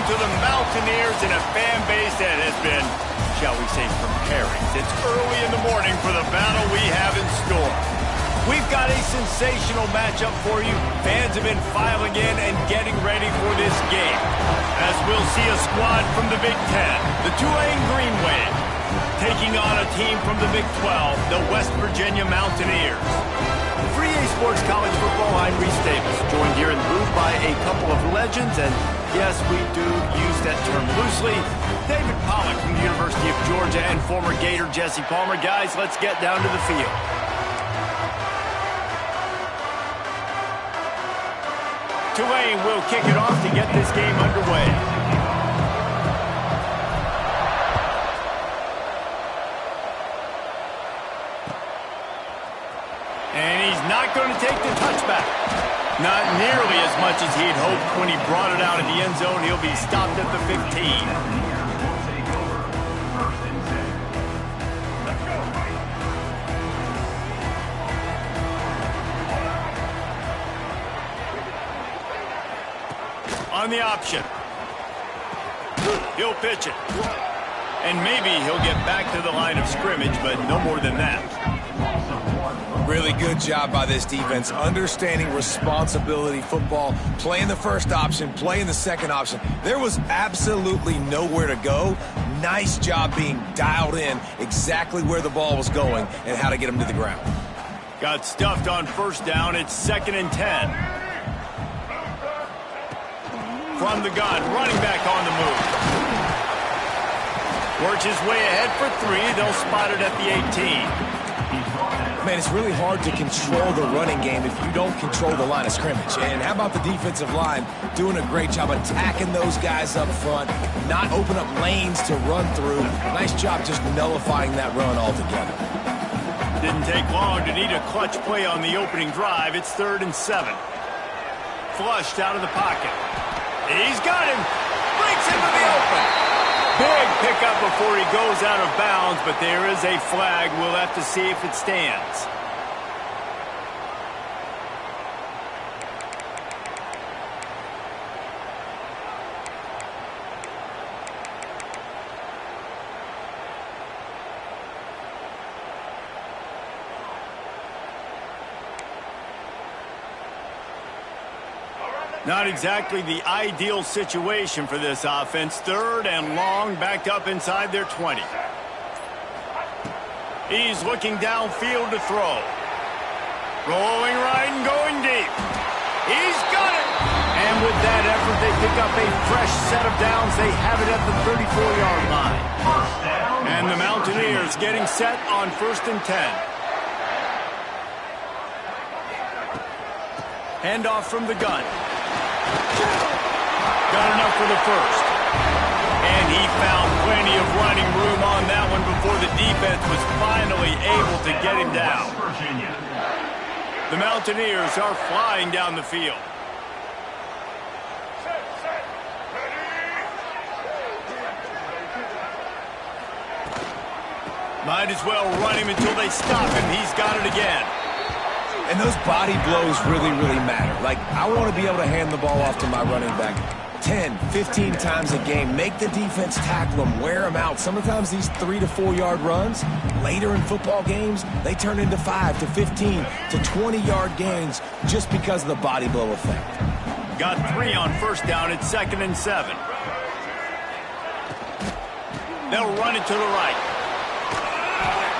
To the Mountaineers and a fan base that has been, shall we say, preparing since early in the morning for the battle we have in store. We've got a sensational matchup for you. Fans have been filing in and getting ready for this game, as we'll see a squad from the Big Ten, the Tulane Green Wave, taking on a team from the Big 12, the West Virginia Mountaineers. For EA Sports College Football, I'm Reese Davis, joined here in the booth by a couple of legends, and yes, we do use that term loosely. David Pollack from the University of Georgia and former Gator Jesse Palmer. Guys, let's get down to the field. Tulane will kick it off to get this game underway. And he's not going to take the touchback. Not nearly as much as he'd hoped when he brought it out of the end zone. He'll be stopped at the 15. On the option. He'll pitch it. And maybe he'll get back to the line of scrimmage, but no more than that. Really good job by this defense, understanding responsibility football, playing the first option, playing the second option. There was absolutely nowhere to go. Nice job being dialed in exactly where the ball was going and how to get him to the ground. Got stuffed on first down. It's 2nd and 10. From the gun, running back on the move. Works his way ahead for 3. They'll spot it at the 18. Man, it's really hard to control the running game if you don't control the line of scrimmage. And how about the defensive line doing a great job attacking those guys up front, not open up lanes to run through. Nice job just nullifying that run altogether. Didn't take long to need a clutch play on the opening drive. It's 3rd and 7. Flushed out of the pocket. He's got him. Breaks into the open. Big pickup before he goes out of bounds, but there is a flag. We'll have to see if it stands. Not exactly the ideal situation for this offense. 3rd and long, backed up inside their 20. He's looking downfield to throw. Rolling right and going deep. He's got it! And with that effort, they pick up a fresh set of downs. They have it at the 34-yard line. And the Mountaineers getting set on 1st and 10. Handoff from the gun. Got enough for the first. And he found plenty of running room on that one before the defense was finally able to get him down. The Mountaineers are flying down the field. Might as well run him until they stop him. He's got it again. And those body blows really, really matter. Like, I want to be able to hand the ball off to my running back 10, 15 times a game. Make the defense tackle them, wear them out. Sometimes these 3 to 4 yard runs, later in football games, they turn into 5 to 15 to 20 yard gains just because of the body blow effect. Got 3 on first down. It's 2nd and 7. They'll run it to the right.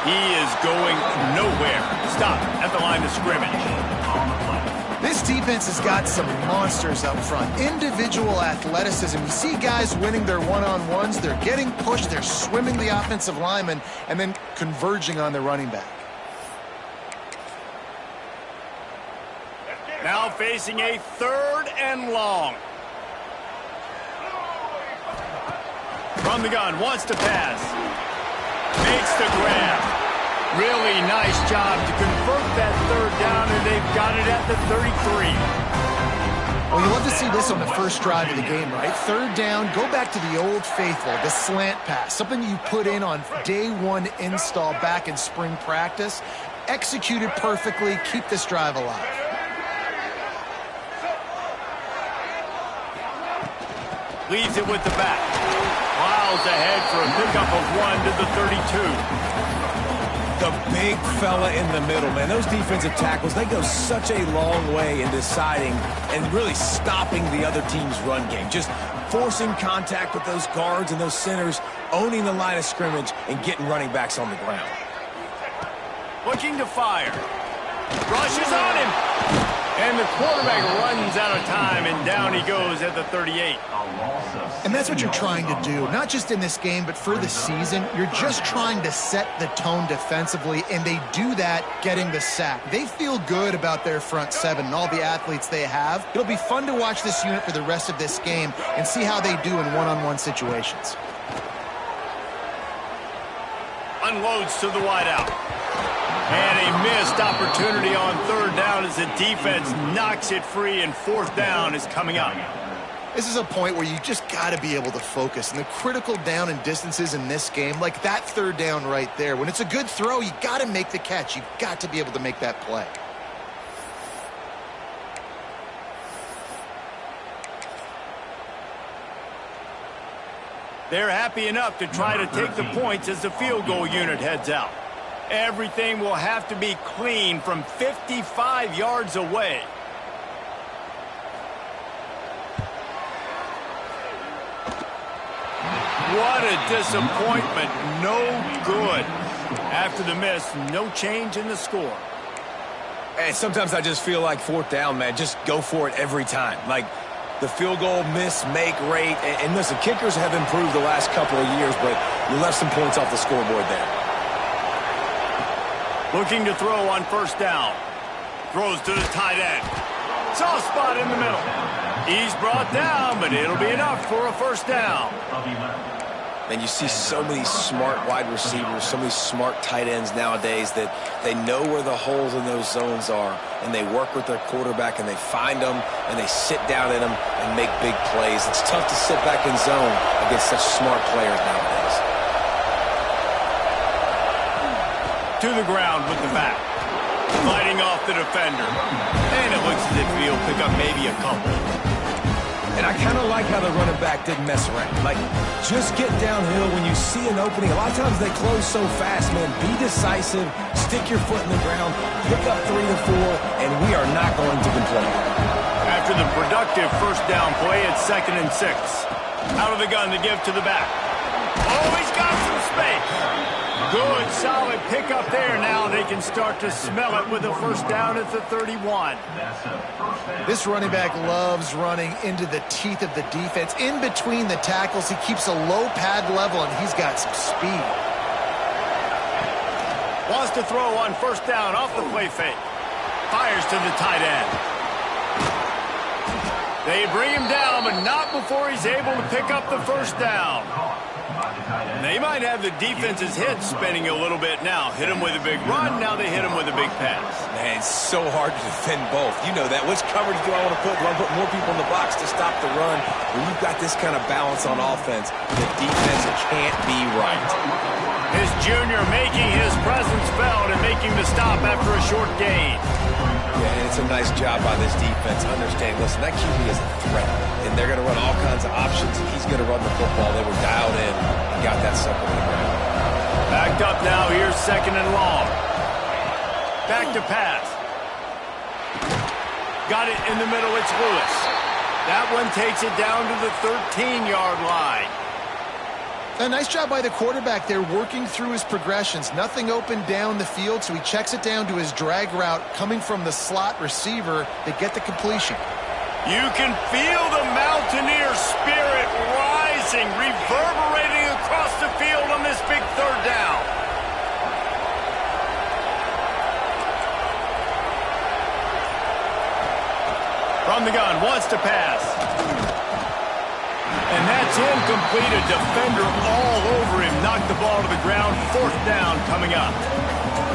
He is going nowhere. Stop at the line of scrimmage. This defense has got some monsters up front. Individual athleticism. You see guys winning their one-on-ones. They're getting pushed. They're swimming the offensive lineman and then converging on their running back. Now facing a 3rd and long. From the gun, wants to pass. Makes the grab. Really nice job to convert that 3rd down, and they've got it at the 33. Well, you love to see this on the first drive of the game, right? 3rd down, go back to the old faithful, the slant pass, something you put in on day 1 install back in spring practice. Executed perfectly, keep this drive alive. Leaves it with the back. Miles ahead for a pickup of 1 to the 32. The big fella in the middle, man. Those defensive tackles, they go such a long way in deciding and really stopping the other team's run game. Just forcing contact with those guards and those centers, owning the line of scrimmage, and getting running backs on the ground. Looking to fire. Rushes on him. And the quarterback runs out of time, and down he goes at the 38. And that's what you're trying to do, not just in this game, but for the season. You're just trying to set the tone defensively, and they do that getting the sack. They feel good about their front 7 and all the athletes they have. It'll be fun to watch this unit for the rest of this game and see how they do in one-on-one situations. Unloads to the wideout. And a missed opportunity on 3rd down as the defense knocks it free, and 4th down is coming up. This is a point where you just got to be able to focus. And the critical down and distances in this game, like that 3rd down right there, when it's a good throw, you got to make the catch. You've got to be able to make that play. They're happy enough to try to take the points as the field goal unit heads out. Everything will have to be clean from 55 yards away. What a disappointment. No good. After the miss, no change in the score. Hey, sometimes I just feel like 4th down, man. Just go for it every time. Like the field goal miss-make rate. And listen, kickers have improved the last couple of years, but you left some points off the scoreboard there. Looking to throw on 1st down. Throws to the tight end. Soft spot in the middle. He's brought down, but it'll be enough for a 1st down. And you see so many smart wide receivers, so many smart tight ends nowadays that they know where the holes in those zones are, and they work with their quarterback, and they find them, and they sit down in them and make big plays. It's tough to sit back in zone against such smart players nowadays. To the ground with the back. Fighting off the defender. And it looks as if he'll pick up maybe a couple. And I kind of like how the running back didn't mess around. Like, just get downhill when you see an opening. A lot of times they close so fast, man. Be decisive, stick your foot in the ground, pick up 3 to 4, and we are not going to complain. After the productive 1st down play, it's 2nd and 6. Out of the gun to give to the back. Oh, he's got some space. Good, solid pickup there. Now they can start to smell it with a 1st down at the 31. This running back loves running into the teeth of the defense. In between the tackles, he keeps a low pad level, and he's got some speed. Wants to throw on 1st down off the play fake. Fires to the tight end. They bring him down, but not before he's able to pick up the 1st down. They might have the defense's head spinning a little bit now. Hit him with a big run, now they hit him with a big pass. Man, it's so hard to defend both. You know that. Which coverage do I want to put? Do I want to put more people in the box to stop the run? When you've got this kind of balance on offense, the defense can't be right. His junior making his presence felt and making the stop after a short gain. Yeah, and it's a nice job by this defense. Understand, listen, that QB is a threat, and they're going to run all kinds of options, and he's going to run the football. They were dialed in and got that sucker in the ground. Backed up now. Here's 2nd and long. Back to pass. Got it in the middle. It's Lewis. That one takes it down to the 13-yard line. A nice job by the quarterback there, working through his progressions. Nothing open down the field, so he checks it down to his drag route coming from the slot receiver. They get the completion. You can feel the Mountaineer spirit rising, reverberating across the field on this big 3rd down. the gun, wants to pass. And that's incomplete. A defender all over him. Knocked the ball to the ground. 4th down coming up.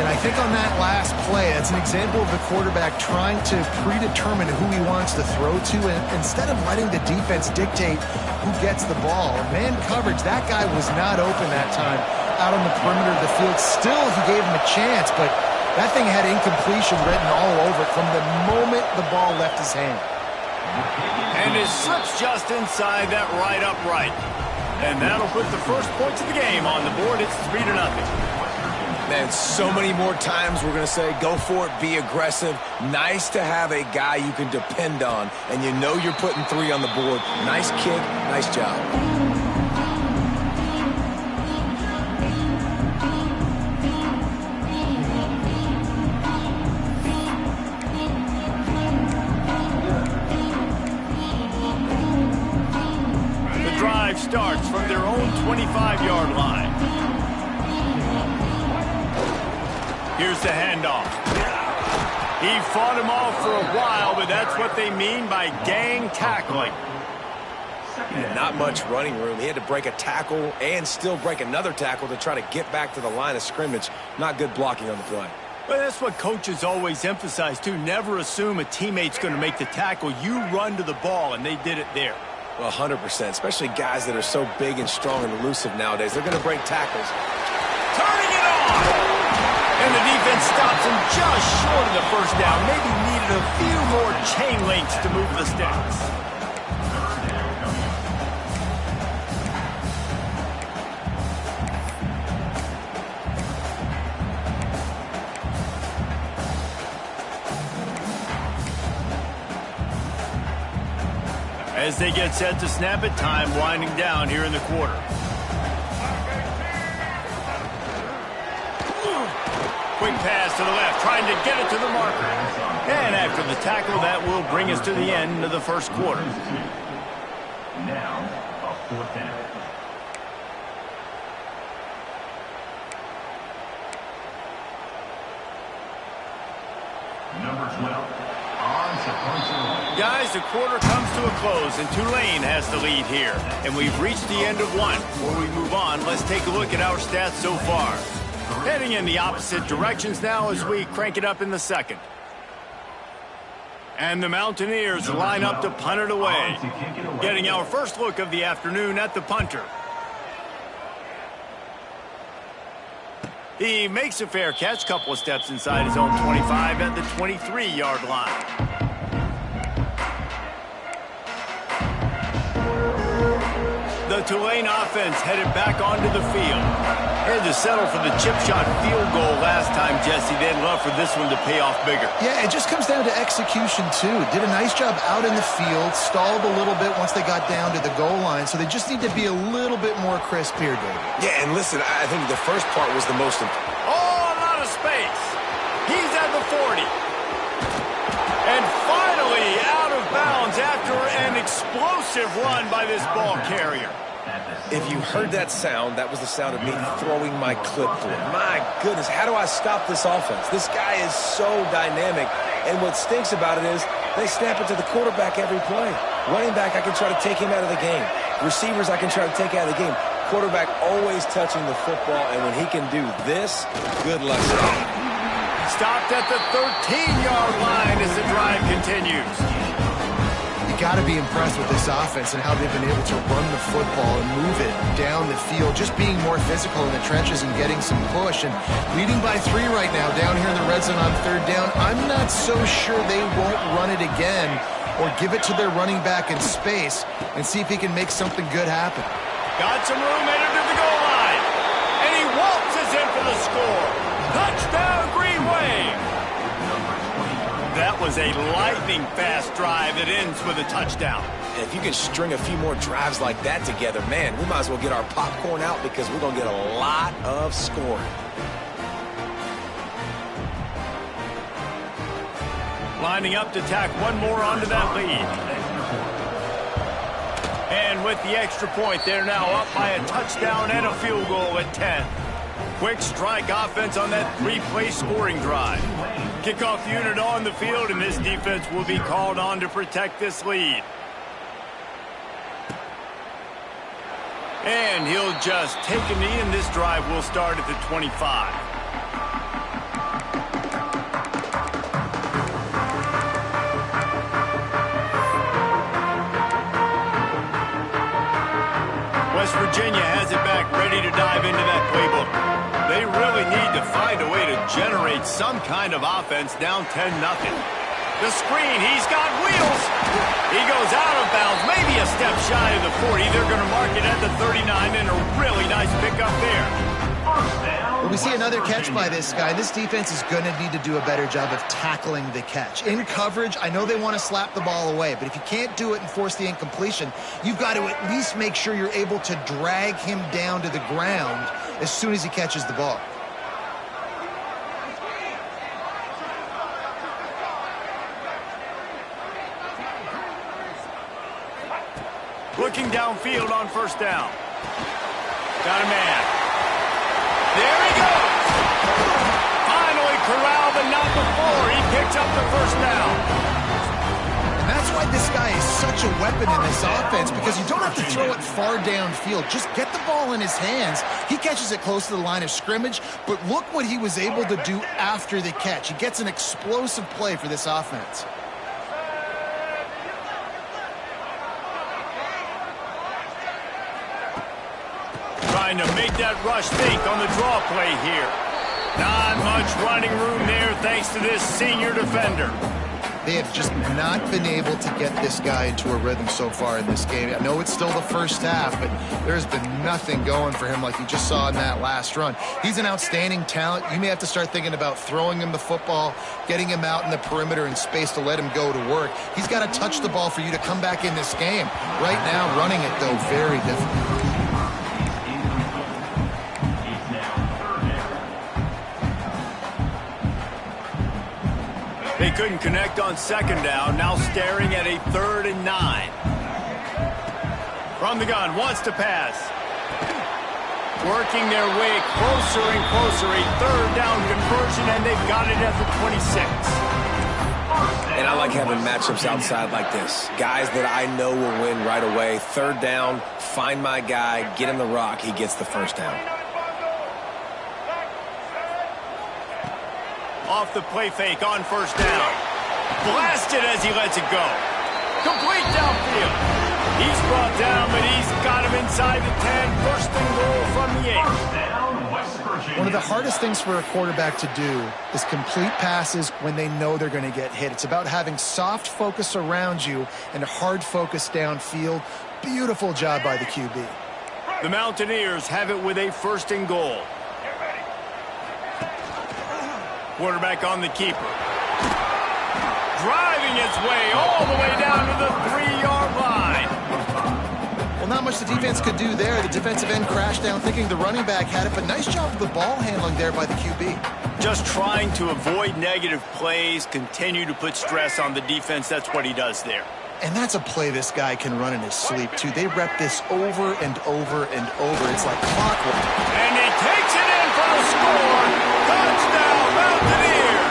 And I think on that last play, that's an example of the quarterback trying to predetermine who he wants to throw to, and instead of letting the defense dictate who gets the ball. Man coverage, that guy was not open that time out on the perimeter of the field. Still, he gave him a chance, but that thing had incompletion written all over it from the moment the ball left his hand. And it slips just inside that right upright. And that'll put the first points of the game on the board. It's 3-0. Man, so many more times we're going to say, go for it, be aggressive. Nice to have a guy you can depend on, and you know you're putting 3 on the board. Nice kick, nice job. The drive starts from their own 25-yard line. Here's the handoff. He fought him off for a while, but that's what they mean by gang tackling. And not much running room. He had to break a tackle and still break another tackle to try to get back to the line of scrimmage. Not good blocking on the play. Well, that's what coaches always emphasize, too. Never assume a teammate's going to make the tackle. You run to the ball, and they did it there. Well, 100%, especially guys that are so big and strong and elusive nowadays. They're going to break tackles. Turning it on! And the defense stops him just short of the first down. Maybe needed a few more chain links to move the sticks. As they get set to snap it, time winding down here in the quarter. Quick pass to the left, trying to get it to the marker. And after the tackle, that will bring us to the end of the first quarter. Now, a 4th down. Number 12, on to punch. Guys, the quarter comes to a close, and Tulane has the lead here. And we've reached the end of one. Before we move on, let's take a look at our stats so far. Heading in the opposite directions now as we crank it up in the second. And the Mountaineers line up to punt it away. Getting our first look of the afternoon at the punter. He makes a fair catch, couple of steps inside his own 25 at the 23-yard line. The Tulane offense headed back onto the field. Had to settle for the chip shot field goal last time, Jesse. They'd love for this one to pay off bigger. Yeah, it just comes down to execution, too. Did a nice job out in the field, stalled a little bit once they got down to the goal line, so they just need to be a little bit more crisp here, David. Yeah, and listen, I think the first part was the most important. Oh, a lot of space. He's at the 40. And finally out of bounds after an explosive run by this ball carrier. If you heard that sound, that was the sound of me throwing my clipboard. My goodness, how do I stop this offense? This guy is so dynamic, and what stinks about it is they snap it to the quarterback every play. Running back, I can try to take him out of the game. Receivers, I can try to take out of the game. Quarterback always touching the football, and when he can do this, good luck. Stopped at the 13-yard line as the drive continues. Got to be impressed with this offense and how they've been able to run the football and move it down the field, just being more physical in the trenches and getting some push. And leading by 3 right now down here in the red zone on 3rd down. I'm not so sure they won't run it again or give it to their running back in space and see if he can make something good happen. Got some room headed to the goal line. And he waltzes in for the score. Touchdown, Green Wave. That was a lightning-fast drive that ends with a touchdown. And if you can string a few more drives like that together, man, we might as well get our popcorn out because we're going to get a lot of scoring. Lining up to tack one more onto that lead. And with the extra point, they're now up by a touchdown and a field goal at 10. Quick strike offense on that 3-play scoring drive. Kickoff unit on the field, and this defense will be called on to protect this lead. And he'll just take a knee, and this drive will start at the 25. West Virginia has it back, ready to dive into that playbook. They really need to find a way to generate some kind of offense down 10-0. The screen, he's got wheels. He goes out of bounds, maybe a step shy of the 40. They're going to mark it at the 39, and a really nice pickup there. Well, we see another catch by this guy. This defense is going to need to do a better job of tackling the catch. In coverage, I know they want to slap the ball away, but if you can't do it and force the incompletion, you've got to at least make sure you're able to drag him down to the ground as soon as he catches the ball. Looking downfield on first down. Got a man. There he goes. Finally corralled, but not before. He picks up the first down. And that's why this guy is such a weapon in this offense, because you don't have to throw it far downfield. Just get the ball in his hands. He catches it close to the line of scrimmage, but look what he was able to do after the catch. He gets an explosive play for this offense. Trying to make that rush fake on the draw play here. Not much running room there thanks to this senior defender. They have just not been able to get this guy into a rhythm so far in this game. I know it's still the first half, but there's been nothing going for him like you just saw in that last run. He's an outstanding talent. You may have to start thinking about throwing him the football, getting him out in the perimeter in space to let him go to work. He's got to touch the ball for you to come back in this game. Right now, running it, though, very difficult. They couldn't connect on second down, now staring at a 3rd and 9. From the gun, wants to pass. Working their way closer and closer, a 3rd down conversion, and they've got it at the 26. And I like having matchups outside like this. Guys that I know will win right away. 3rd down, find my guy, get him the rock, he gets the first down. Off the play fake on first down. Blasted as he lets it go. Complete downfield. He's brought down, but he's got him inside the 10. First and goal from the 8. One of the hardest things for a quarterback to do is complete passes when they know they're going to get hit. It's about having soft focus around you and hard focus downfield. Beautiful job by the QB. The Mountaineers have it with a first and goal. Quarterback on the keeper. Driving its way all the way down to the 3-yard line. Well, not much the defense could do there. The defensive end crashed down thinking the running back had it, but nice job of the ball handling there by the QB. Just trying to avoid negative plays, continue to put stress on the defense. That's what he does there. And that's a play this guy can run in his sleep, too. They rep this over and over and over. It's like clockwork. And he takes it in for the score. Touchdown, Mountaineers.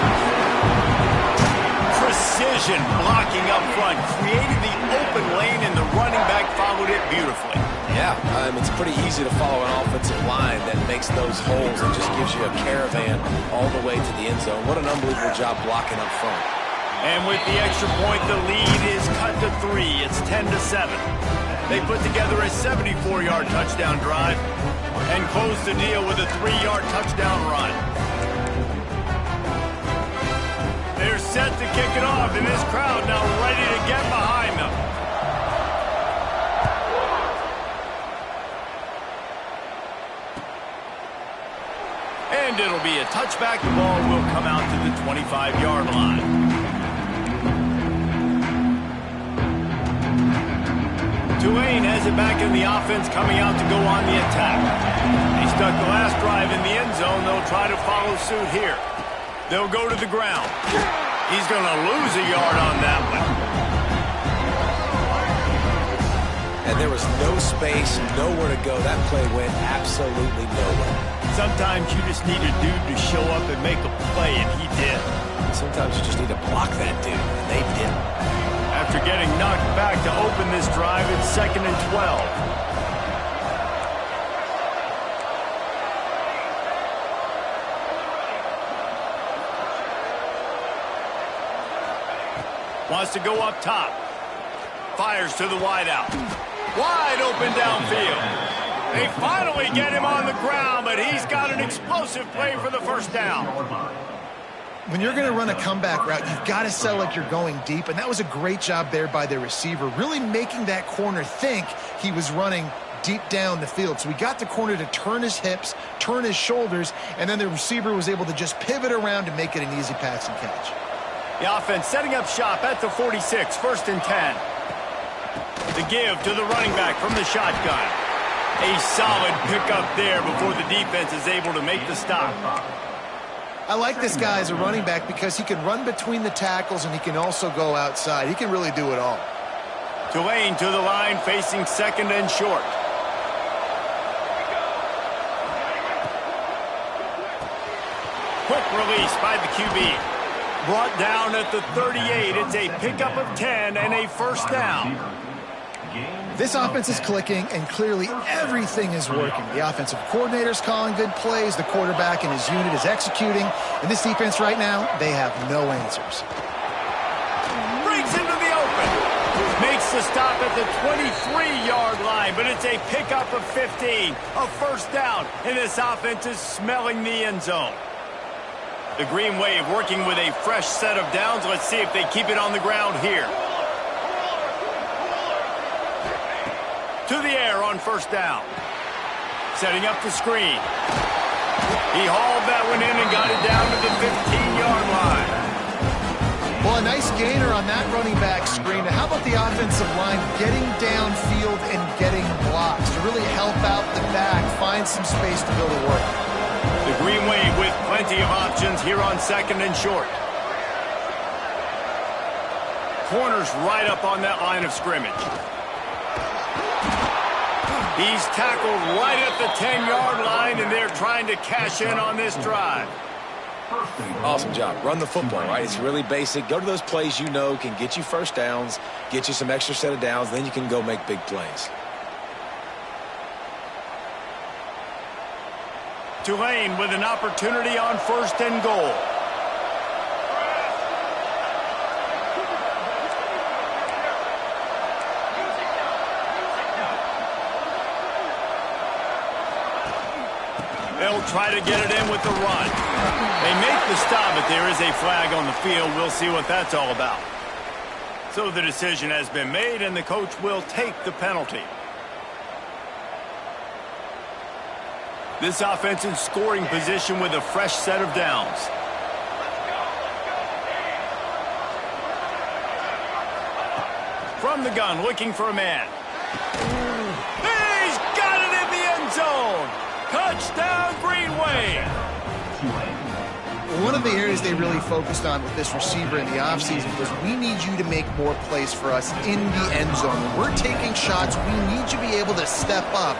Precision blocking up front. Created the open lane, and the running back followed it beautifully. Yeah, it's pretty easy to follow an offensive line that makes those holes and just gives you a caravan all the way to the end zone. What an unbelievable job blocking up front. And with the extra point, the lead is cut to 3. It's 10-7. They put together a 74-yard touchdown drive and close the deal with a 3-yard touchdown run. They're set to kick it off, and this crowd now ready to get behind them. And it'll be a touchback. The ball will come out to the 25-yard line. Tulane has it back in the offense, coming out to go on the attack. He stuck the last drive in the end zone. They'll try to follow suit here. They'll go to the ground. He's going to lose a yard on that one. And there was no space, nowhere to go. That play went absolutely nowhere. Sometimes you just need a dude to show up and make a play, and he did. Sometimes you just need to block that dude, and they didn't. After getting knocked back to open this drive, it's 2nd and 12. Wants to go up top. Fires to the wideout. Wide open downfield. They finally get him on the ground, but he's got an explosive play for the first down. When you're going to run a comeback route, you've got to sell like you're going deep, and that was a great job there by the receiver, really making that corner think he was running deep down the field. So he got the corner to turn his hips, turn his shoulders, and then the receiver was able to just pivot around and make it an easy pass and catch. The offense setting up shop at the 46, 1st and 10. The give to the running back from the shotgun. A solid pickup there before the defense is able to make the stop. I like this guy as a running back because he can run between the tackles and he can also go outside. He can really do it all. Tulane to the line, facing 2nd and short. Quick release by the QB. Brought down at the 38. It's a pickup of 10 and a first down. This offense is clicking, and clearly everything is working. The offensive coordinator's calling good plays. The quarterback and his unit is executing. And this defense right now, they have no answers. Breaks into the open. Makes the stop at the 23-yard line, but it's a pickup of 15. A first down, and this offense is smelling the end zone. The Green Wave working with a fresh set of downs. Let's see if they keep it on the ground here. To the air on first down. Setting up the screen. He hauled that one in and got it down to the 15-yard line. Well, a nice gainer on that running back screen. Now, how about the offensive line getting downfield and getting blocks to really help out the back, find some space to go to work? The Green Wave with plenty of options here on 2nd and short. Corners right up on that line of scrimmage. He's tackled right at the 10-yard line, and they're trying to cash in on this drive. Awesome job. Run the football, right? It's really basic. Go to those plays you know can get you first downs, get you some extra set of downs, then you can go make big plays. Tulane with an opportunity on 1st and goal. They'll try to get it in with the run. They make the stop, but there is a flag on the field. We'll see what that's all about. So the decision has been made, and the coach will take the penalty. This offense in scoring position with a fresh set of downs. From the gun, looking for a man. He's got it in the end zone. Touchdown, Green Wave. One of the areas they really focused on with this receiver in the offseason was we need you to make more plays for us in the end zone. When we're taking shots, we need you to be able to step up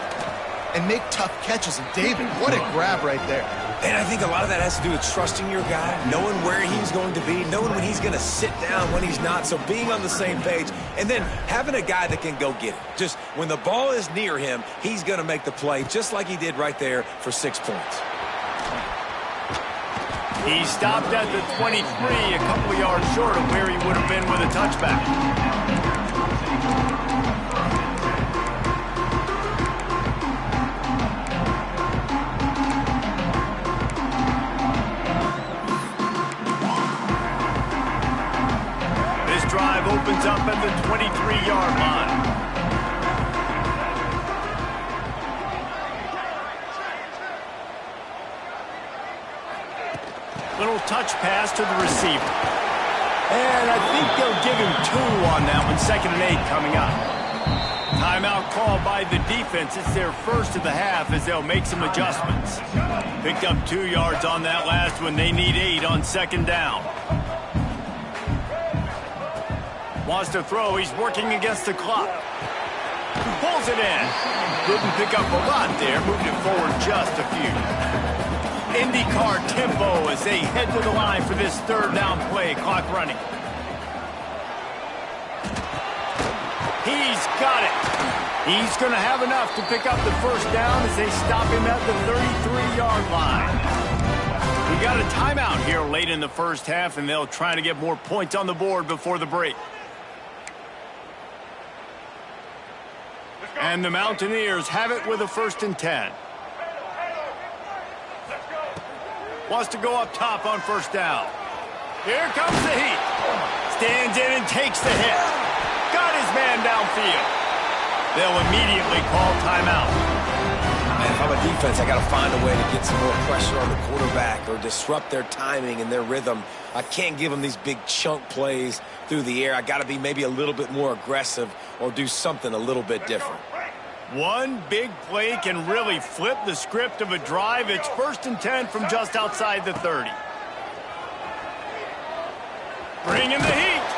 and make tough catches. And David, what a grab right there. And I think a lot of that has to do with trusting your guy, knowing where he's going to be, knowing when he's going to sit down, when he's not. So being on the same page, and then having a guy that can go get it. Just when the ball is near him, he's going to make the play, just like he did right there for 6 points. He stopped at the 23, a couple of yards short of where he would have been with a touchback. Drive opens up at the 23-yard line. Little touch pass to the receiver. And I think they'll give him 2 on that one. 2nd and 8 coming up. Timeout called by the defense. It's their first of the half as they'll make some adjustments. Picked up 2 yards on that last one. They need 8 on 2nd down. Wants to throw. He's working against the clock. Pulls it in. Didn't pick up a lot there. Moved it forward just a few. IndyCar tempo as they head to the line for this third down play. Clock running. He's got it. He's going to have enough to pick up the first down as they stop him at the 33-yard line. We got a timeout here late in the first half, and they'll try to get more points on the board before the break. And the Mountaineers have it with a 1st and 10. Wants to go up top on first down. Here comes the heat. Stands in and takes the hit. Got his man downfield. They'll immediately call timeout. Man, if I'm a defense, I got to find a way to get some more pressure on the quarterback or disrupt their timing and their rhythm. I can't give them these big chunk plays through the air. I got to be maybe a little bit more aggressive or do something a little bit different. One big play can really flip the script of a drive. It's 1st and 10 from just outside the 30. Bring in the heat.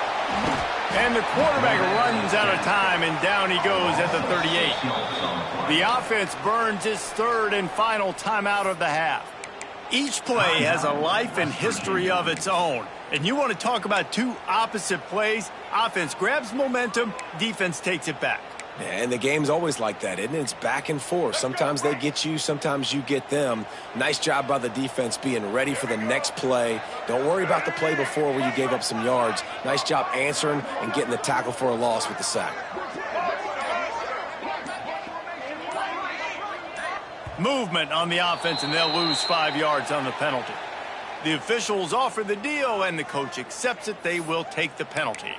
And the quarterback runs out of time, and down he goes at the 38. The offense burns its 3rd and final timeout of the half. Each play has a life and history of its own. And you want to talk about two opposite plays. Offense grabs momentum, defense takes it back. Yeah, and the game's always like that, isn't it? It's back and forth. Sometimes they get you, sometimes you get them. Nice job by the defense being ready for the next play. Don't worry about the play before where you gave up some yards. Nice job answering and getting the tackle for a loss with the sack. Movement on the offense, and they'll lose 5 yards on the penalty. The officials offer the deal, and the coach accepts it. They will take the penalty.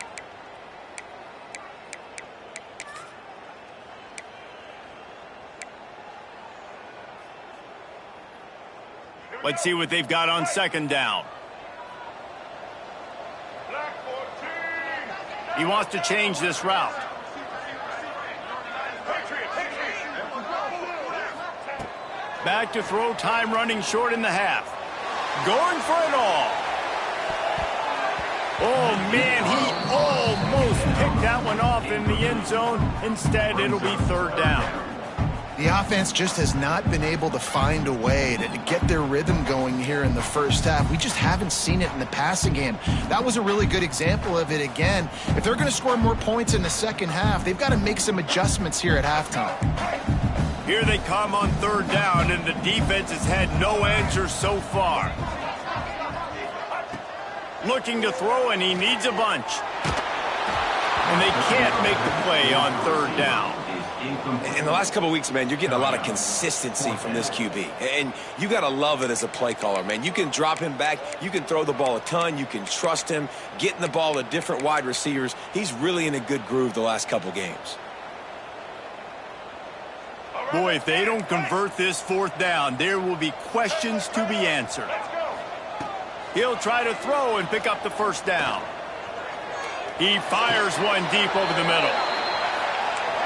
Let's see what they've got on 2nd down. He wants to change this route. Back to throw, time running short in the half. Going for it all. Oh, man, he almost picked that one off in the end zone. Instead, it'll be 3rd down. The offense just has not been able to find a way to get their rhythm going here in the first half. We just haven't seen it in the passing game. That was a really good example of it again. If they're going to score more points in the second half, they've got to make some adjustments here at halftime. Here they come on 3rd down, and the defense has had no answer so far. Looking to throw, and he needs a bunch. And they can't make the play on 3rd down. In the last couple of weeks, man, you're getting a lot of consistency from this QB. And you got to love it as a play caller, man. You can drop him back. You can throw the ball a ton. You can trust him. Getting the ball to different wide receivers. He's really in a good groove the last couple games. Boy, if they don't convert this 4th down, there will be questions to be answered. He'll try to throw and pick up the 1st down. He fires one deep over the middle.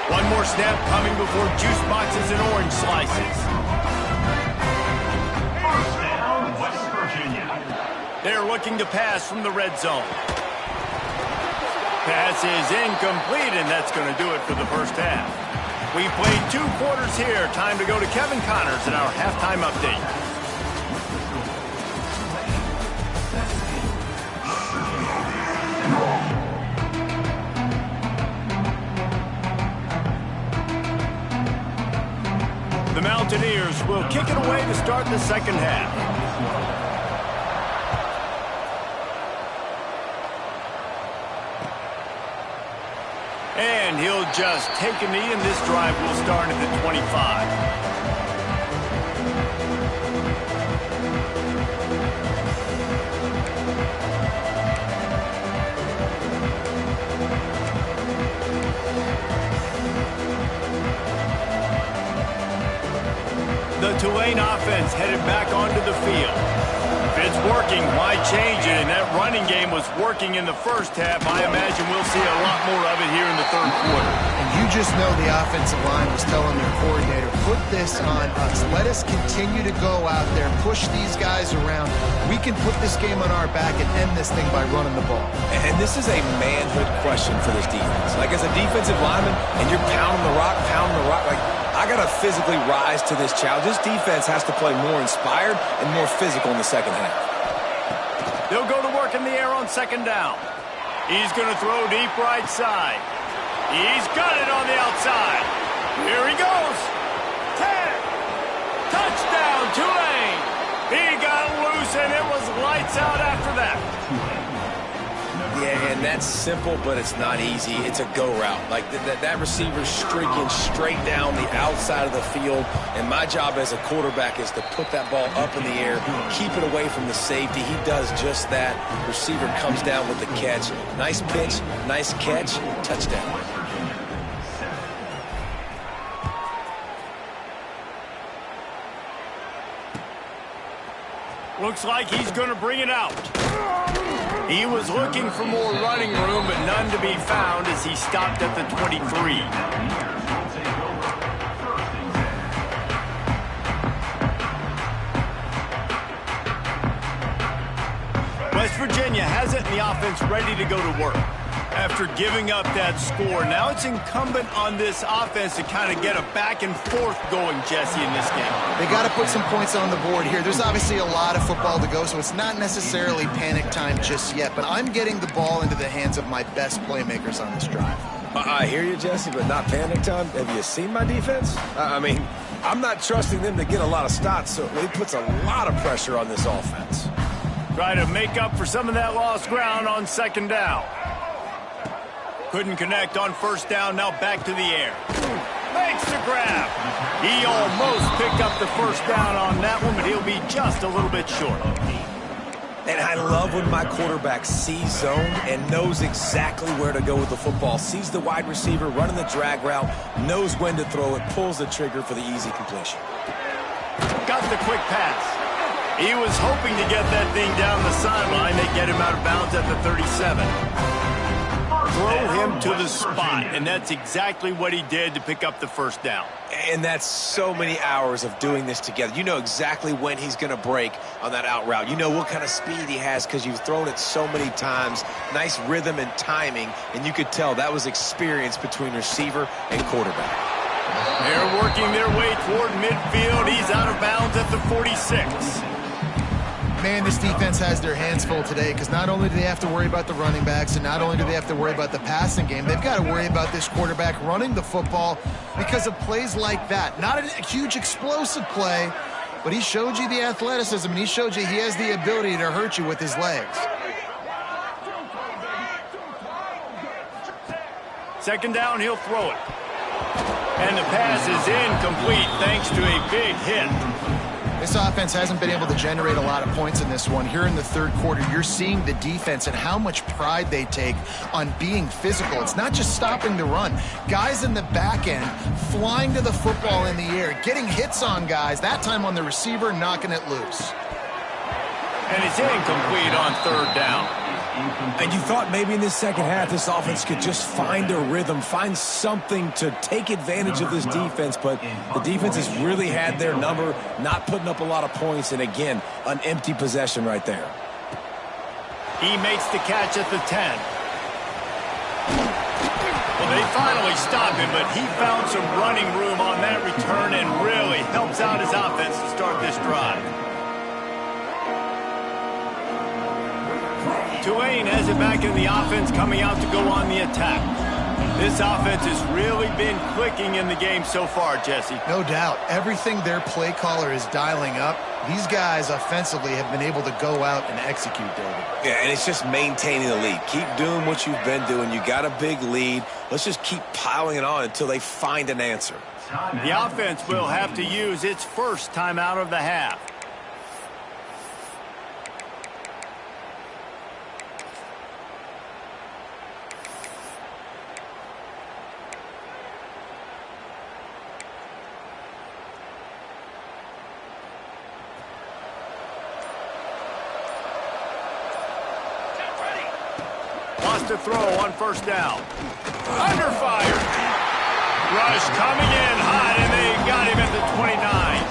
One more snap coming before juice boxes and orange slices. 1st down, West Virginia. They're looking to pass from the red zone. Pass is incomplete, and that's going to do it for the first half. We played 2 quarters here. Time to go to Kevin Connors in our halftime update. The Mountaineers will kick it away to start the second half. And he'll just take a knee, and this drive will start at the 25. The Tulane offense headed back onto the field. If it's working, why change it? And that running game was working in the first half. I imagine we'll see a lot more of it here in the 3rd quarter. And you just know the offensive line was telling their coordinator, put this on us. Let us continue to go out there, push these guys around. We can put this game on our back and end this thing by running the ball. And this is a manhood question for this defense. Like, as a defensive lineman, and you're pounding the rock, like, I got to physically rise to this challenge. This defense has to play more inspired and more physical in the second half. They'll go to work in the air on second down. He's going to throw deep right side. He's got it on the outside. Here he goes. 10. Touchdown, Tulane. He got loose, and it was lights out after that. Yeah, and that's simple, but it's not easy. It's a go route. Like that receiver's streaking straight down the outside of the field, and my job as a quarterback is to put that ball up in the air, keep it away from the safety. He does just that. Receiver comes down with the catch. Nice pitch, nice catch, touchdown. Looks like he's going to bring it out. He was looking for more running room, but none to be found as he stopped at the 23. West Virginia has it in the offense ready to go to work. After giving up that score, now it's incumbent on this offense to kind of get a back and forth going, Jesse, in this game. They got to put some points on the board here. There's obviously a lot of football to go, so it's not necessarily panic time just yet, but I'm getting the ball into the hands of my best playmakers on this drive. I hear you, Jesse, but not panic time. Have you seen my defense? I mean, I'm not trusting them to get a lot of stops, so it puts a lot of pressure on this offense. Try to make up for some of that lost ground on second down. Couldn't connect on first down, now back to the air. Makes the grab. He almost picked up the first down on that one, but he'll be just a little bit short. And I love when my quarterback sees zone and knows exactly where to go with the football. Sees the wide receiver running the drag route, knows when to throw it, pulls the trigger for the easy completion. Got the quick pass. He was hoping to get that thing down the sideline. They get him out of bounds at the 37. Throw him to the spot, and that's exactly what he did to pick up the first down. And that's so many hours of doing this together. You know exactly when he's going to break on that out route. You know what kind of speed he has because you've thrown it so many times. Nice rhythm and timing, and you could tell that was experience between receiver and quarterback. They're working their way toward midfield. He's out of bounds at the 46. Man, this defense has their hands full today because not only do they have to worry about the running backs and not only do they have to worry about the passing game, they've got to worry about this quarterback running the football because of plays like that. Not a huge explosive play, but he showed you the athleticism and he showed you he has the ability to hurt you with his legs. Second down, he'll throw it. And the pass is incomplete thanks to a big hit. This offense hasn't been able to generate a lot of points in this one. Here in the third quarter, you're seeing the defense and how much pride they take on being physical. It's not just stopping the run. Guys in the back end flying to the football in the air, getting hits on guys, that time on the receiver, knocking it loose. And it's incomplete on third down. And you thought maybe in this second half this offense could just find a rhythm, find something to take advantage of this defense, but the defense has really had their number, not putting up a lot of points, and again, an empty possession right there. He makes the catch at the 10. Well, they finally stop him, but he found some running room on that return and really helps out his offense to start this drive. Tulane has it back in the offense, coming out to go on the attack. This offense has really been clicking in the game so far, Jesse. No doubt. Everything their play caller is dialing up, these guys offensively have been able to go out and execute, David. Yeah, and it's just maintaining the lead. Keep doing what you've been doing. You got a big lead. Let's just keep piling it on until they find an answer. The offense will have to use its first timeout of the half. To throw on first down. Under fire. Rush coming in hot, and they got him at the 29.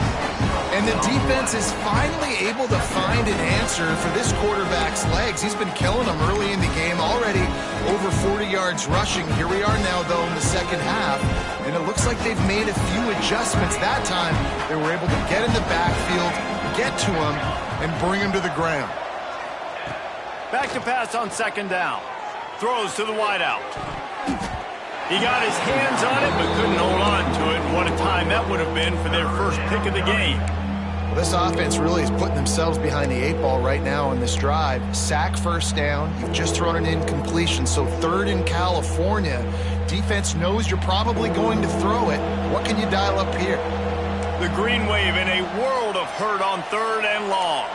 And the the defense is finally able to find an answer for this quarterback's legs. He's been killing them early in the game, already over 40 yards rushing. Here we are now, though, in the second half, and it looks like they've made a few adjustments. That time, they were able to get in the backfield, get to him, and bring him to the ground. Back to pass on second down. Throws to the wideout. He got his hands on it, but couldn't hold on to it. What a time that would have been for their first pick of the game. Well, this offense really is putting themselves behind the 8-ball right now on this drive. Sack first down. You've just thrown an incompletion, so third in California. Defense knows you're probably going to throw it. What can you dial up here? The green wave in a world of hurt on third and long.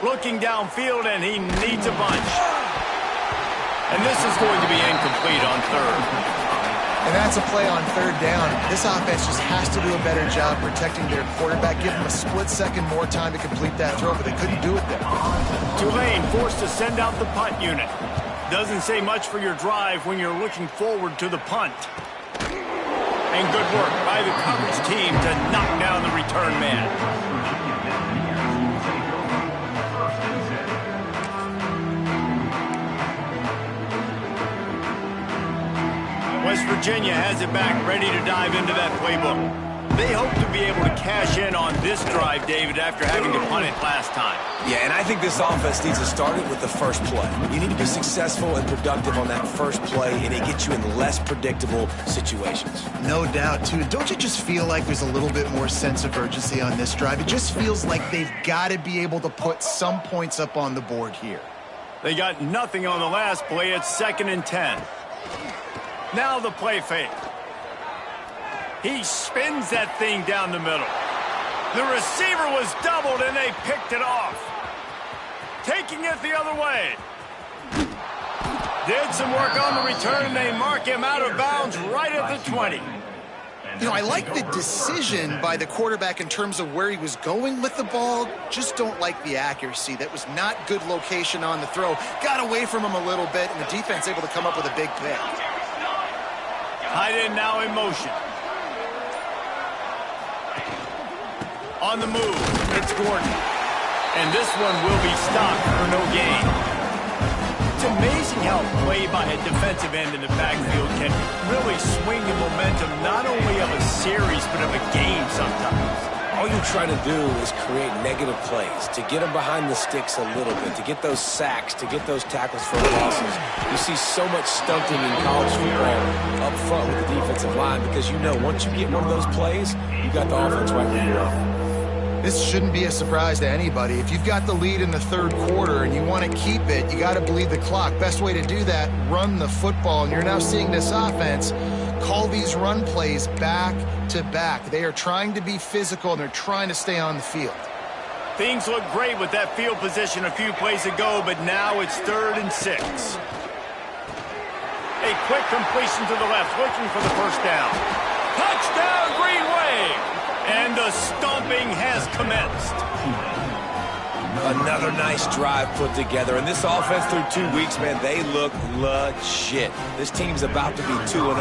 Looking downfield, and he needs a bunch. And this is going to be incomplete on third. And that's a play on third down. This offense just has to do a better job protecting their quarterback. Give them a split second more time to complete that throw, but they couldn't do it there. Tulane forced to send out the punt unit. Doesn't say much for your drive when you're looking forward to the punt. And good work by the coverage team to knock down the return man. West Virginia has it back, ready to dive into that playbook. They hope to be able to cash in on this drive, David, after having to punt it last time. Yeah, and I think this offense needs to start it with the first play. You need to be successful and productive on that first play, and it gets you in less predictable situations. No doubt, too. Don't you just feel like there's a little bit more sense of urgency on this drive? It just feels like they've got to be able to put some points up on the board here. They got nothing on the last play. It's 2nd and 10. Now the play fake. He spins that thing down the middle. The receiver was doubled, and they picked it off. Taking it the other way. Did some work on the return. They mark him out of bounds right at the 20. You know, I like the decision by the quarterback in terms of where he was going with the ball. Just don't like the accuracy. That was not good location on the throw. Got away from him a little bit, and the defense able to come up with a big pick. Tight end now in motion. On the move, it's Gordon. And this one will be stopped for no gain. It's amazing how play by a defensive end in the backfield can really swing the momentum not only of a series, but of a game sometimes. All you're trying to do is create negative plays, to get them behind the sticks a little bit, to get those sacks, to get those tackles for losses. You see so much stunting in college football up front with the defensive line because you know once you get one of those plays, you got the offense right where you are. This shouldn't be a surprise to anybody. If you've got the lead in the third quarter and you want to keep it, you got to bleed the clock. Best way to do that, run the football. And you're now seeing this offense call these run plays back to back. They are trying to be physical, and they're trying to stay on the field. Things look great with that field position a few plays ago, but now it's 3rd and 6. A quick completion to the left, looking for the first down. Touchdown, Green Wave! And the stomping has commenced. Another nice drive put together. And this offense through 2 weeks, man, they look legit. This team's about to be 2-0.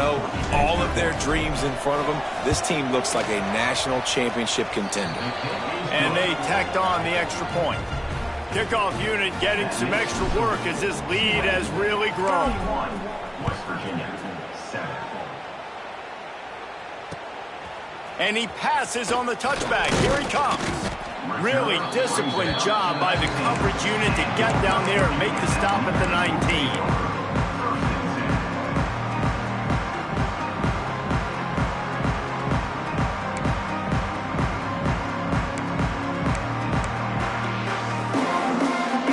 All of their dreams in front of them. This team looks like a national championship contender. And they tacked on the extra point. Kickoff unit getting some extra work as this lead has really grown. West Virginia, 7. And he passes on the touchback. Here he comes. Really disciplined job by the coverage unit to get down there and make the stop at the 19.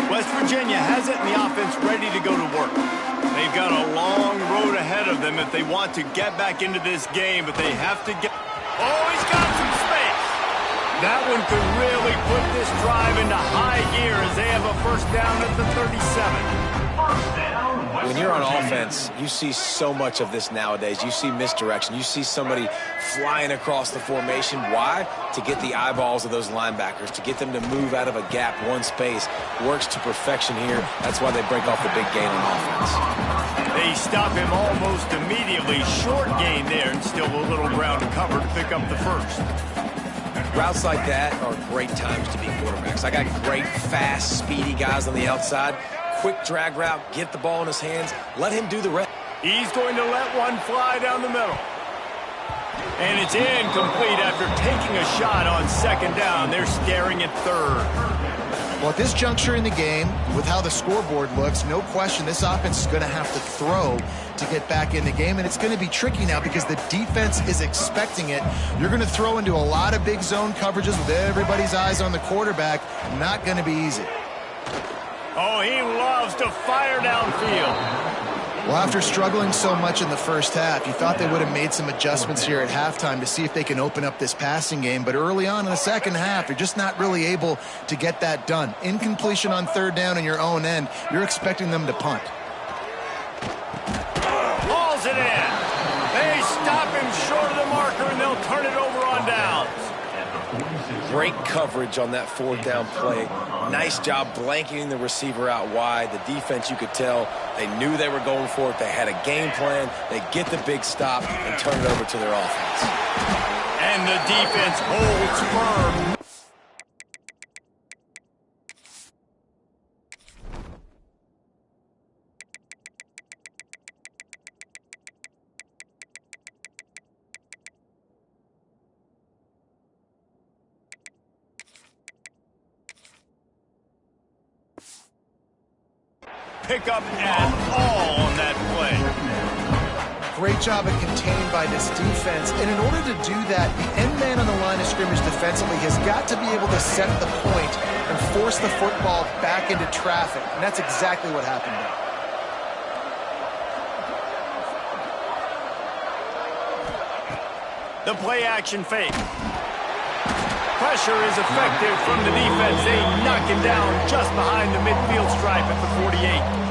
West Virginia has it, and the offense ready to go to work. They've got a long road ahead of them if they want to get back into this game, but they have to get... Oh, he's got some space. That one could really put this drive into high gear as they have a first down at the 37. When you're on offense, you see so much of this nowadays. You see misdirection. You see somebody flying across the formation. Why? To get the eyeballs of those linebackers, to get them to move out of a gap, one space. Works to perfection here. That's why they break off the big gain on offense. They stop him almost immediately. Short gain there, and still a little ground to cover to pick up the first. Routes like that are great times to be quarterbacks. I got great, fast, speedy guys on the outside. Quick drag route, get the ball in his hands, let him do the rest. He's going to let one fly down the middle. And it's incomplete after taking a shot on second down. They're staring at third. Well, at this juncture in the game, with how the scoreboard looks, no question this offense is going to have to throw to get back in the game, and it's going to be tricky now because the defense is expecting it. You're going to throw into a lot of big zone coverages with everybody's eyes on the quarterback. Not going to be easy. Oh, he loves to fire downfield. Well, after struggling so much in the first half, you thought they would have made some adjustments here at halftime to see if they can open up this passing game. But early on in the second half, you're just not really able to get that done. Incompletion on third down in your own end, you're expecting them to punt. Hauls it in. They stop him short of the marker, and they'll turn it over on downs. Great coverage on that fourth down play. Nice job blanketing the receiver out wide. The defense, you could tell, they knew they were going for it. They had a game plan. They get the big stop and turn it over to their offense. And the defense holds firm. Pick up at all on that play. Great job of contained by this defense. And in order to do that, the end man on the line of scrimmage defensively has got to be able to set the point and force the football back into traffic. And that's exactly what happened there. The play action fake. Pressure is effective from the defense. They knock him down just behind the midfield stripe at the 48.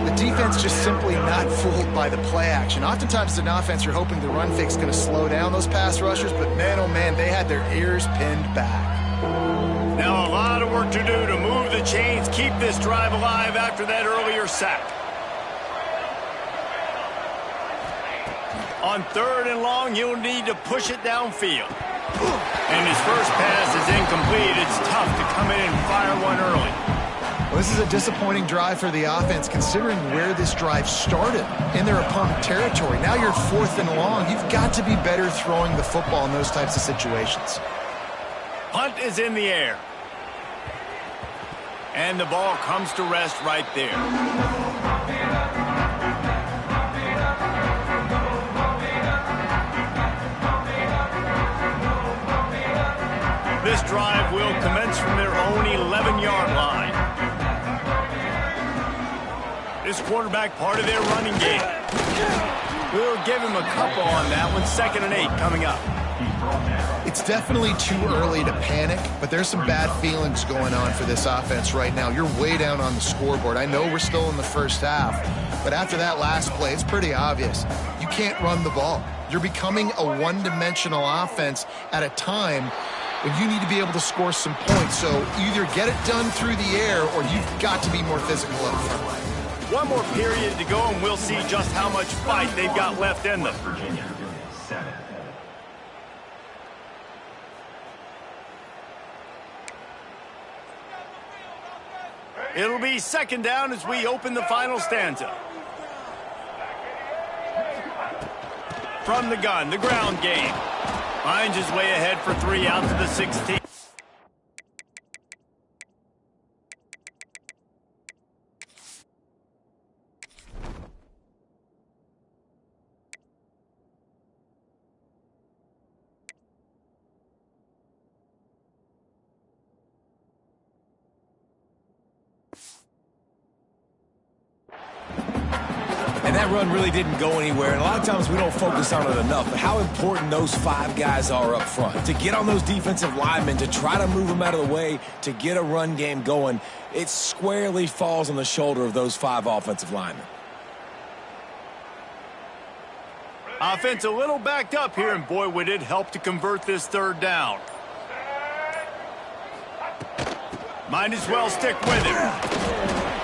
The defense just simply not fooled by the play action. Oftentimes as an offense, you're hoping the run fake's going to slow down those pass rushers, but man, oh man, they had their ears pinned back. Now a lot of work to do to move the chains, keep this drive alive after that earlier sack. On third and long, he'll need to push it downfield. And his first pass is incomplete. It's tough to come in and fire one early. Well, this is a disappointing drive for the offense, considering where this drive started in their opponent territory. Now you're fourth and long. You've got to be better throwing the football in those types of situations. Punt is in the air. And the ball comes to rest right there. This drive will commence from their own 11-yard line. This quarterback part of their running game. We'll give him a couple on that one. 2nd and 8 coming up. It's definitely too early to panic, but there's some bad feelings going on for this offense right now. You're way down on the scoreboard. I know we're still in the first half, but after that last play, it's pretty obvious. You can't run the ball. You're becoming a one-dimensional offense at a time when you need to be able to score some points. So either get it done through the air or you've got to be more physical up front. One more period to go, and we'll see just how much fight they've got left in them. Virginia, 7. It'll be 2nd down as we open the final stanza. From the gun, the ground game. Finds his way ahead for 3 out to the 16. that run really didn't go anywhere, and a lot of times we don't focus on it enough, but how important those 5 guys are up front. To get on those defensive linemen, to try to move them out of the way, to get a run game going, it squarely falls on the shoulder of those 5 offensive linemen. Offense a little backed up here, and boy, would it help to convert this 3rd down. Might as well stick with him.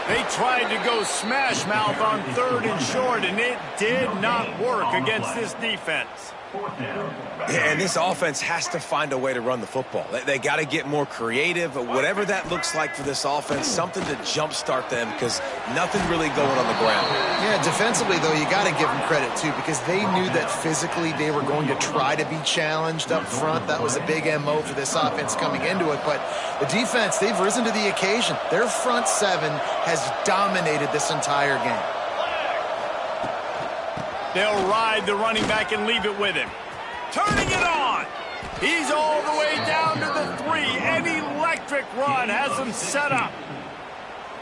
They tried to go smash mouth on 3rd and short, and it did not work against this defense. Yeah, and this offense has to find a way to run the football. They got to get more creative, whatever that looks like for this offense, something to jumpstart them because nothing really going on the ground. Yeah, defensively, though, you got to give them credit, too, because they knew that physically they were going to try to be challenged up front. That was a big MO for this offense coming into it. But the defense, they've risen to the occasion. Their front 7 has dominated this entire game. They'll ride the running back and leave it with him. Turning it on. He's all the way down to the 3. An electric run has him set up.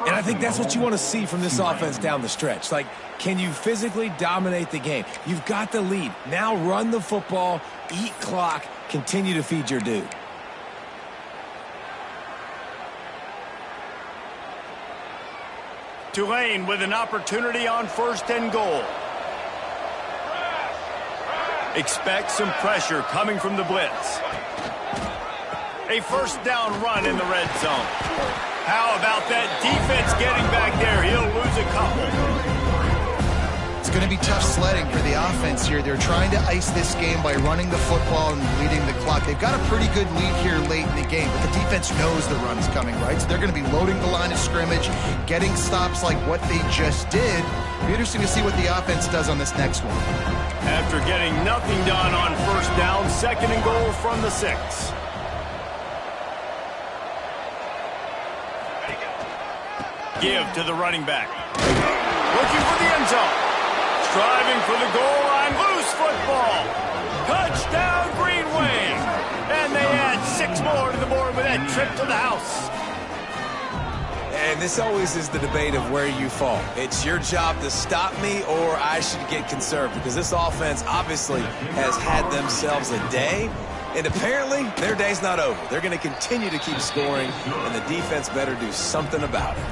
And I think that's what you want to see from this offense down the stretch. Like, can you physically dominate the game? You've got the lead. Now run the football, eat clock, continue to feed your dude. Tulane with an opportunity on 1st and goal. Expect some pressure coming from the blitz. A 1st down run in the red zone. How about that defense getting back there? He'll lose a couple. It's going to be tough sledding for the offense here. They're trying to ice this game by running the football and leading the clock. They've got a pretty good lead here late in the game, but the defense knows the run's coming, right? So they're going to be loading the line of scrimmage, getting stops like what they just did. It'll be interesting to see what the offense does on this next one. After getting nothing done on 1st down, 2nd and goal from the 6. Give to the running back. Looking for the end zone. Striving for the goal line. Loose football. Touchdown, Green Wave. And they add 6 more to the board with that trip to the house. And this always is the debate of where you fall. It's your job to stop me or I should get conserved because this offense obviously has had themselves a day. And apparently, their day's not over. They're going to continue to keep scoring, and the defense better do something about it.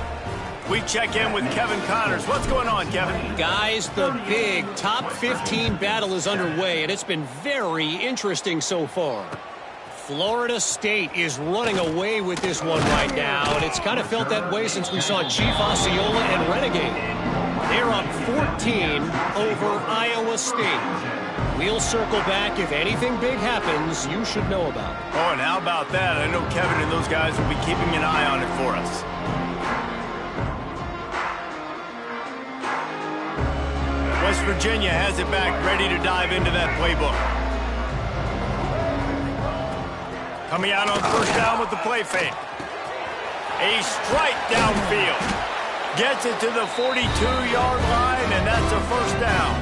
We check in with Kevin Connors. What's going on, Kevin? Guys, the big top 15 battle is underway, and it's been very interesting so far. Florida State is running away with this one right now, and it's kind of felt that way since we saw Chief Osceola and Renegade. They're up 14 over Iowa State. We'll circle back. If anything big happens, you should know about it. Oh, and how about that? I know Kevin and those guys will be keeping an eye on it for us. West Virginia has it back, ready to dive into that playbook. Coming out on 1st down with the play fake. A strike downfield. Gets it to the 42-yard line, and that's a 1st down.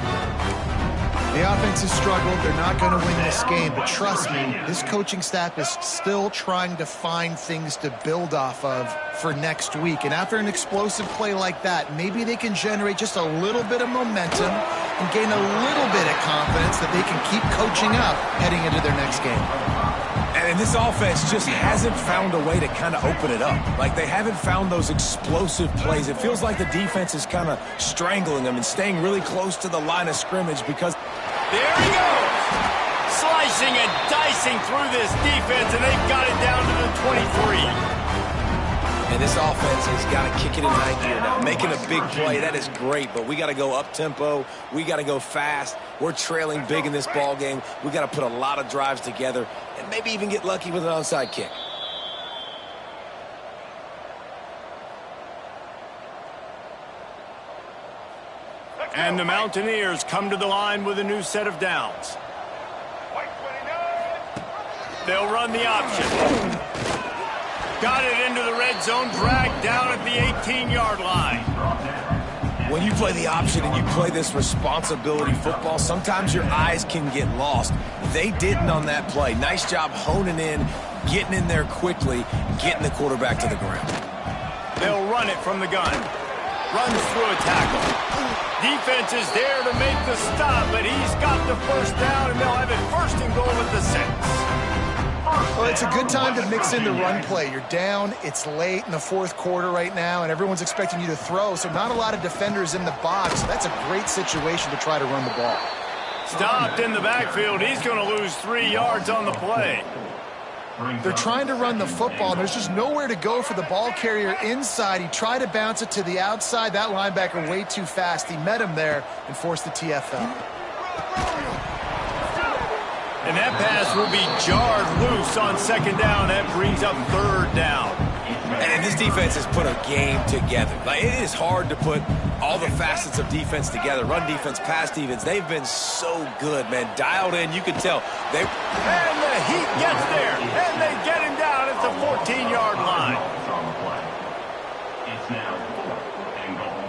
The offense has struggled. They're not going to win this game, but trust me, this coaching staff is still trying to find things to build off of for next week. And after an explosive play like that, maybe they can generate just a little bit of momentum and gain a little bit of confidence that they can keep coaching up heading into their next game. And this offense just hasn't found a way to kind of open it up. Like, they haven't found those explosive plays. It feels like the defense is kind of strangling them and staying really close to the line of scrimmage because... There he goes. Slicing and dicing through this defense, and they've got it down to the 23. And this offense has got to kick it in high gear now. Making a big play, that is great, but we got to go up-tempo. We got to go fast. We're trailing big in this ball game. We got to put a lot of drives together and maybe even get lucky with an onside kick. And the Mountaineers come to the line with a new set of downs. They'll run the option. Got it into the red zone, dragged down at the 18-yard line. When you play the option and you play this responsibility football, sometimes your eyes can get lost. They didn't on that play. Nice job honing in, getting in there quickly, getting the quarterback to the ground. They'll run it from the gun. runs through a tackle. Defense is there to make the stop, but he's got the first down, and they'll have it first and goal at the 6. Well, it's a good time to mix in the run play. You're down, it's late in the fourth quarter right now, and everyone's expecting you to throw, so not a lot of defenders in the box. So that's a great situation to try to run the ball. Stopped in the backfield. He's going to lose 3 yards on the play. They're trying to run the football, and there's just nowhere to go for the ball carrier inside. He tried to bounce it to the outside. That linebacker way too fast. He met him there and forced the TFL. And that pass will be jarred loose on second down. That brings up third down. And this defense has put a game together. Like, it is hard to put all the facets of defense together. Run defense, pass defense. They've been so good, man. Dialed in, you can tell. And the heat gets there. And they get him down at the 14-yard line. It's now 4th and goal.